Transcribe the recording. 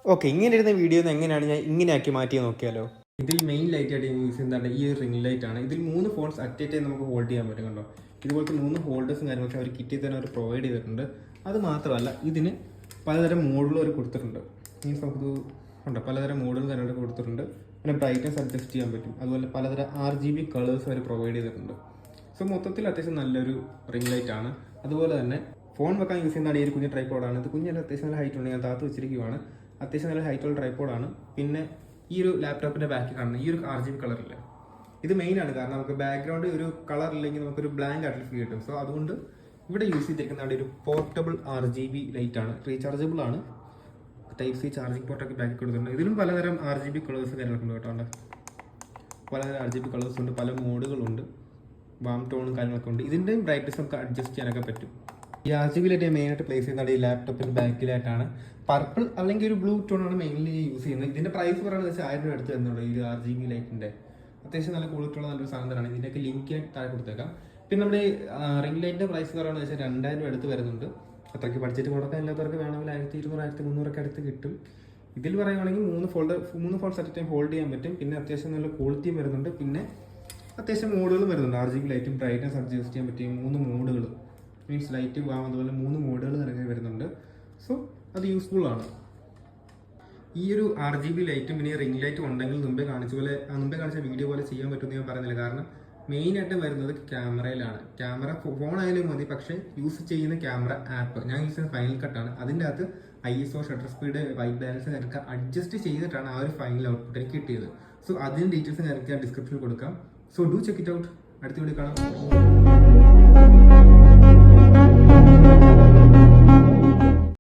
Okay, ഇങ്ങനെ ഇരുന്ന video എങ്ങനെയാണ് ഞാൻ ഇങ്ങനെയാക്കി മാറ്റി നോക്കിയാലോ. ഇതിൽ മെയിൻ ലൈറ്റ് ആയിട്ട് യൂസ് ചെയ്യുന്നതാണ് ഈ ഒരു റിംഗ് ലൈറ്റ് ആണ്. ഇതിൽ 3 ഫോൺസ് അറ്റ് എ ടൈം നമുക്ക് ഹോൾഡ് ചെയ്യാൻ പറ്റും. കണ്ടോ, ഇതുപോലത്തെ 3 ഹോൾഡേഴ്സും കാര്യങ്ങളൊക്കെ അവർ കിറ്റിൽ തന്നെ അവർ പ്രൊവൈഡ് ചെയ്തിട്ടുണ്ട്. അത് മാത്രമല്ല ഇതിന് പലതരം മോഡുകൾ അവർ കൊടുത്തിട്ടുണ്ട്. മീൻസ് നമുക്ക് ഉണ്ടോ, പലതരം മോഡുകൾ കാര്യങ്ങളൊക്കെ കൊടുത്തിട്ടുണ്ട്. പിന്നെ ബ്രൈറ്റ്നസ് അഡ്ജസ്റ്റ് ചെയ്യാൻ പറ്റും. അതുപോലെ പലതരം RGB കളേഴ്സ് അവർ പ്രൊവൈഡ് ചെയ്തിട്ടുണ്ട്. സോ മൊത്തത്തിൽ അത്യാവശ്യം നല്ലൊരു റിംഗ് ലൈറ്റ് ആണ്. അതുപോലെ തന്നെ ഫോൺ വെക്കാൻ യൂസ് ചെയ്യുന്നതാണ് ഈ ഒരു കുഞ്ഞ് ട്രൈപ്പോഡാണ്. ഇത് കുഞ്ഞിൻ്റെ അത്യാവശ്യം നല്ല ഹൈറ്റ് ഉണ്ട്, ഞാൻ താത്ത് വെച്ചിരിക്കുകയാണ്. അത്യാവശ്യം നല്ല ഹൈറ്റുള്ള ട്രൈപ്പോഡാണ്. പിന്നെ ഈ ഒരു ലാപ്ടോപ്പിൻ്റെ ബാക്കിൽ കാണുന്ന ഈ ഒരു RGB കളറില്ല, ഇത് മെയിനാണ്. കാരണം നമുക്ക് ബാക്ക്ഗ്രൗണ്ട് ഒരു കളർ ഇല്ലെങ്കിൽ നമുക്കൊരു ബ്ലാങ്ക് ആയിട്ട് ഫീൽ കിട്ടും. സോ അതുകൊണ്ട് ഇവിടെ യൂസ് ചെയ്തിരിക്കുന്ന ഒരു പോർട്ടബിൾ RGB ലൈറ്റ് ആണ്. റീചാർജബിൾ ആണ്. Type-C ചാർജിങ് പോർട്ടൊക്കെ ബാക്കി കൊടുത്തിട്ടുണ്ട്. ഇതിലും പലതരം RGB കളേഴ്സ് കാര്യങ്ങളൊക്കെ ഉണ്ട് കേട്ടോ. പലതരം RGB കളേഴ്സ് ഉണ്ട്, പല മോഡുകളുണ്ട്, വാം ടോണും കാര്യങ്ങളൊക്കെ ഉണ്ട്. ഇതിൻ്റെയും ബ്രൈറ്റ്നസ് നമുക്ക് അഡ്ജസ്റ്റ് ചെയ്യാനൊക്കെ പറ്റും. ഈ RGB ലൈറ്റ് മെയിനായിട്ട് പ്ലേസ് ചെയ്യുന്നത് ഈ ലാപ്ടോപ്പിൻ്റെ ബാക്കിലായിട്ടാണ്. പർപ്പിൾ അല്ലെങ്കിൽ ഒരു ബ്ലൂ ടോണാണ് മെയിൻലി യൂസ് ചെയ്യുന്നത്. ഇതിൻ്റെ പ്രൈസ് പറയുന്നത് വെച്ചാൽ 1000 രൂപ അടുത്ത് തന്നുള്ളൂ ഈ RGB ലൈറ്റിൻ്റെ. അത്യാവശ്യം നല്ല ക്വാളിറ്റി ഉള്ള നല്ലൊരു സാധനം തന്നെയാണ്. ഇതിൻ്റെയൊക്കെ ലിങ്ക് താഴെ കൊടുത്തേക്കാം. പിന്നെ നമ്മുടെ റിംഗ് ലൈറ്റിൻ്റെ പ്രൈസ് പറയുന്നത് വെച്ചാൽ 2000 രൂപ അടുത്ത് വരുന്നുണ്ട്. അത്രയ്ക്ക് ബഡ്ജറ്റ് കൊടുക്കാൻ എല്ലാത്തവർക്ക് വേണമെങ്കിൽ 1200 1300 അടുത്ത് കിട്ടും. ഇതിൽ പറയുകയാണെങ്കിൽ 3 ഫോൺസ് അറ്റ് ടൈം ഹോൾഡ് ചെയ്യാൻ പറ്റും. പിന്നെ അത്യാവശ്യം നല്ല ക്വാളിറ്റിയും വരുന്നുണ്ട്. പിന്നെ അത്യാവശ്യം മോഡുകളും വരുന്നുണ്ട്. RGB ലൈറ്റും ബ്രൈറ്റ്നസ് അഡ്ജസ്റ്റ് ചെയ്യാൻ പറ്റിയ 3 മോഡുകൾ, മീൻസ് ലൈറ്റ് വാം, അതുപോലെ 3 മോഡുകൾ ഇറങ്ങി വരുന്നുണ്ട്. സോ അത് യൂസ്ഫുൾ ആണ്. ഈ ഒരു RGB ലൈറ്റും പിന്നെ റിംഗ് ലൈറ്റും ഉണ്ടെങ്കിൽ മുമ്പേ കാണിച്ച വീഡിയോ പോലെ ചെയ്യാൻ പറ്റുമെന്ന് ഞാൻ പറയുന്നില്ല. കാരണം മെയിനായിട്ട് വരുന്നത് ക്യാമറയിലാണ്. ക്യാമറ ഫോൺ ആയാലും മതി, പക്ഷേ യൂസ് ചെയ്യുന്ന ക്യാമറ ആപ്പ് ഞാൻ യൂസ് ചെയ്യുന്ന ഫൈനൽ കട്ടാണ്. അതിൻ്റെ അകത്ത് ISO, shutter speed, white balance ഒക്കെ അഡ്ജസ്റ്റ് ചെയ്തിട്ടാണ് ആ ഒരു ഫൈനൽ ഔട്ട്പുട്ട് എനിക്ക് കിട്ടിയത്. സോ അതിൻ്റെ ഡീറ്റെയിൽസ് ഞാൻ ഡിസ്ക്രിപ്ഷനിൽ കൊടുക്കാം. So do check it out. അടുത്ത വീഡിയോ കാണാം.